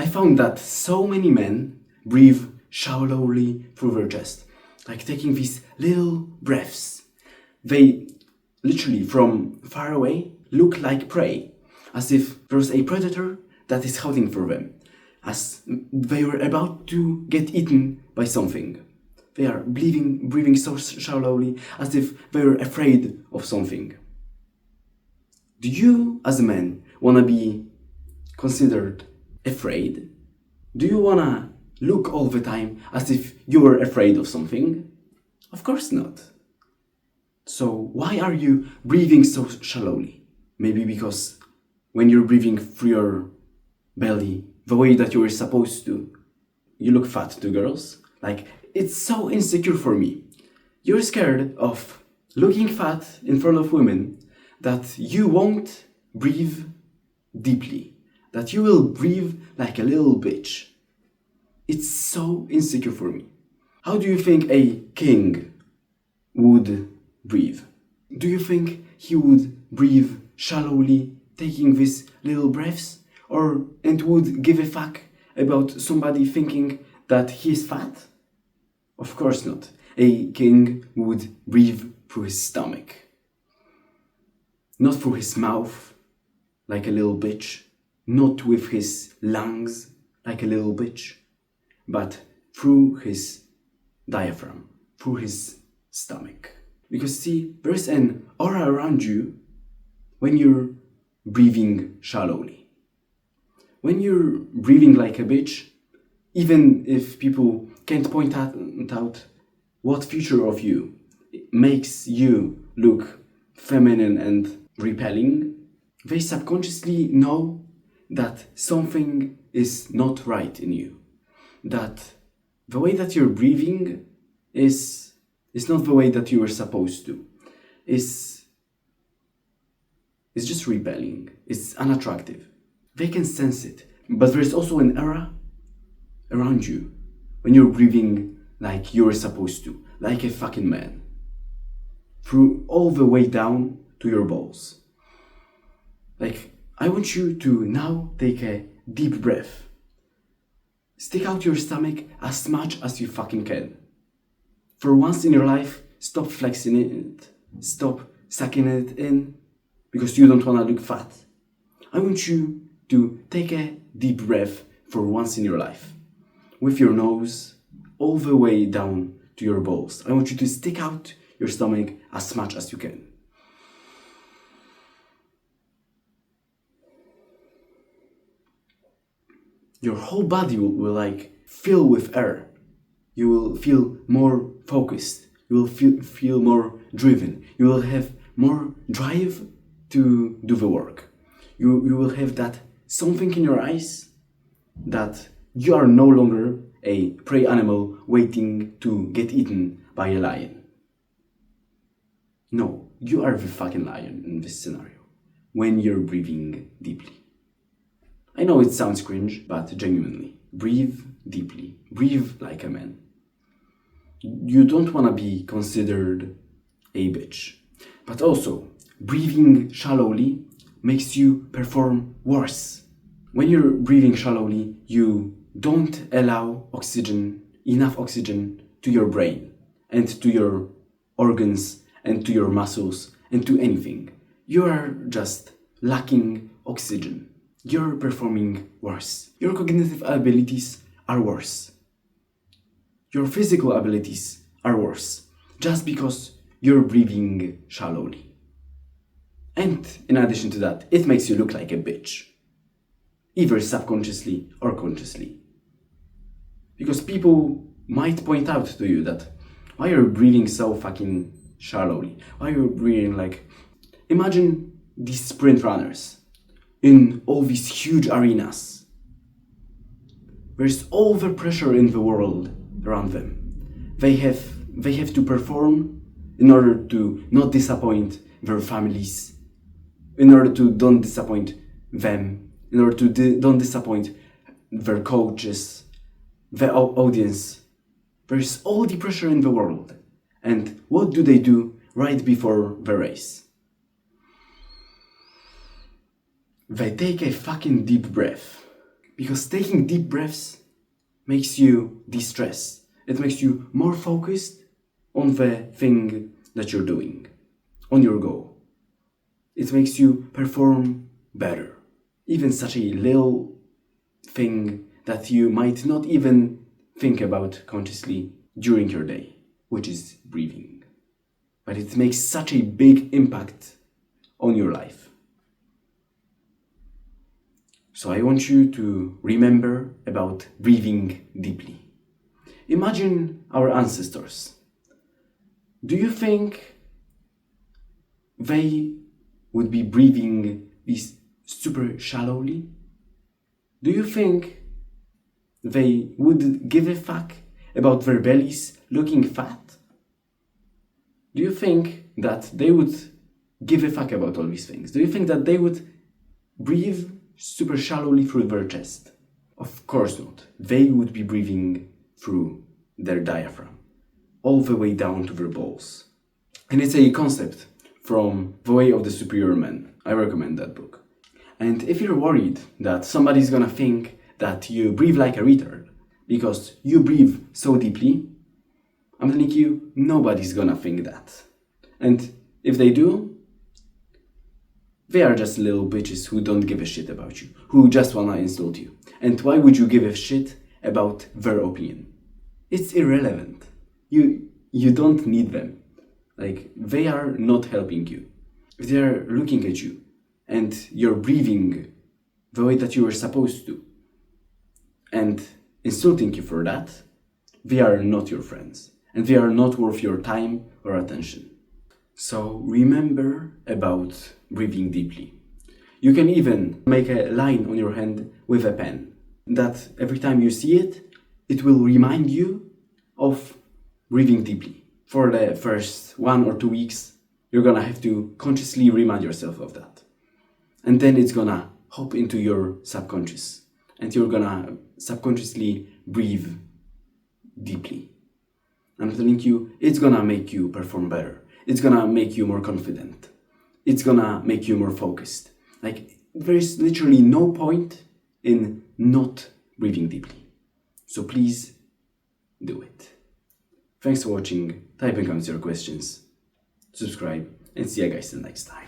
found that so many men breathe shallowly through their chest, like taking these little breaths. They literally, from far away, look like prey, as if there's a predator that is hunting for them, as they were about to get eaten by something. They are breathing so shallowly, as if they were afraid of something. Do you, as a man, wanna be considered afraid? Do you wanna look all the time as if you were afraid of something? Of course not. So why are you breathing so shallowly? Maybe because when you're breathing through your belly the way that you were supposed to, you look fat to girls. Like, it's so insecure for me. You're scared of looking fat in front of women that you won't breathe deeply, that you will breathe like a little bitch. It's so insecure for me. How do you think a king would breathe? Do you think he would breathe shallowly, taking these little breaths? And would give a fuck about somebody thinking that he's fat? Of course not. A king would breathe through his stomach. Not through his mouth, like a little bitch. Not with his lungs, like a little bitch. But through his diaphragm, through his stomach. Because see, there's an aura around you when you're breathing shallowly. When you're breathing like a bitch, even if people can't point out what feature of you makes you look feminine and repelling, they subconsciously know that something is not right in you. That the way that you're breathing is not the way that you were supposed to. It's just repelling. It's unattractive. They can sense it. But there's also an aura around you when you're breathing like you're supposed to, like a fucking man. Through all the way down to your balls. Like, I want you to now take a deep breath. Stick out your stomach as much as you fucking can. For once in your life, stop flexing it. Stop sucking it in because you don't want to look fat. I want you to take a deep breath for once in your life. With your nose all the way down to your balls. I want you to stick out your stomach as much as you can. Your whole body will like fill with air. You will feel more focused. You will feel more driven. You will have more drive to do the work. You will have that something in your eyes that you are no longer a prey animal waiting to get eaten by a lion. No, you are the fucking lion in this scenario when you're breathing deeply. I know it sounds cringe, but genuinely, breathe deeply. Breathe like a man. You don't want to be considered a bitch. But also, breathing shallowly makes you perform worse. When you're breathing shallowly, you don't allow enough oxygen to your brain and to your organs and to your muscles and to anything. You are just lacking oxygen. You're performing worse. Your cognitive abilities are worse. Your physical abilities are worse. Just because you're breathing shallowly. And in addition to that, it makes you look like a bitch. Either subconsciously or consciously. Because people might point out to you that why you're breathing so fucking shallowly. Why you're breathing like... Imagine these sprint runners in all these huge arenas. There's all the pressure in the world around them. They have to perform in order to not disappoint their families, in order to don't disappoint them, in order to don't disappoint their coaches, the audience. There's all the pressure in the world. And what do they do right before the race? They take a fucking deep breath. Because taking deep breaths makes you de-stress. It makes you more focused on the thing that you're doing, on your goal. It makes you perform better. Even such a little thing that you might not even think about consciously during your day, which is breathing. But it makes such a big impact on your life. So I want you to remember about breathing deeply. Imagine our ancestors. Do you think they would be breathing this super shallowly? Do you think they would give a fuck about their bellies looking fat? Do you think that they would give a fuck about all these things? Do you think that they would breathe super shallowly through their chest? Of course not. They would be breathing through their diaphragm, all the way down to their balls. And it's a concept from The Way of the Superior Man. I recommend that book. And if you're worried that somebody's gonna think that you breathe like a retard because you breathe so deeply, I'm telling you, nobody's gonna think that. And if they do, they are just little bitches who don't give a shit about you, who just wanna insult you. And why would you give a shit about their opinion? It's irrelevant. You don't need them. Like, they are not helping you. If they are looking at you and you're breathing the way that you were supposed to and insulting you for that, they are not your friends. And they are not worth your time or attention. So remember about breathing deeply. You can even make a line on your hand with a pen that every time you see it, it will remind you of breathing deeply. For the first 1 or 2 weeks, you're gonna have to consciously remind yourself of that. And then it's gonna hop into your subconscious. And you're gonna subconsciously breathe deeply. I'm telling you, it's gonna make you perform better. It's gonna make you more confident. It's gonna make you more focused. Like, there is literally no point in not breathing deeply. So please do it. Thanks for watching. Type in comments your questions, subscribe, and see you guys till next time.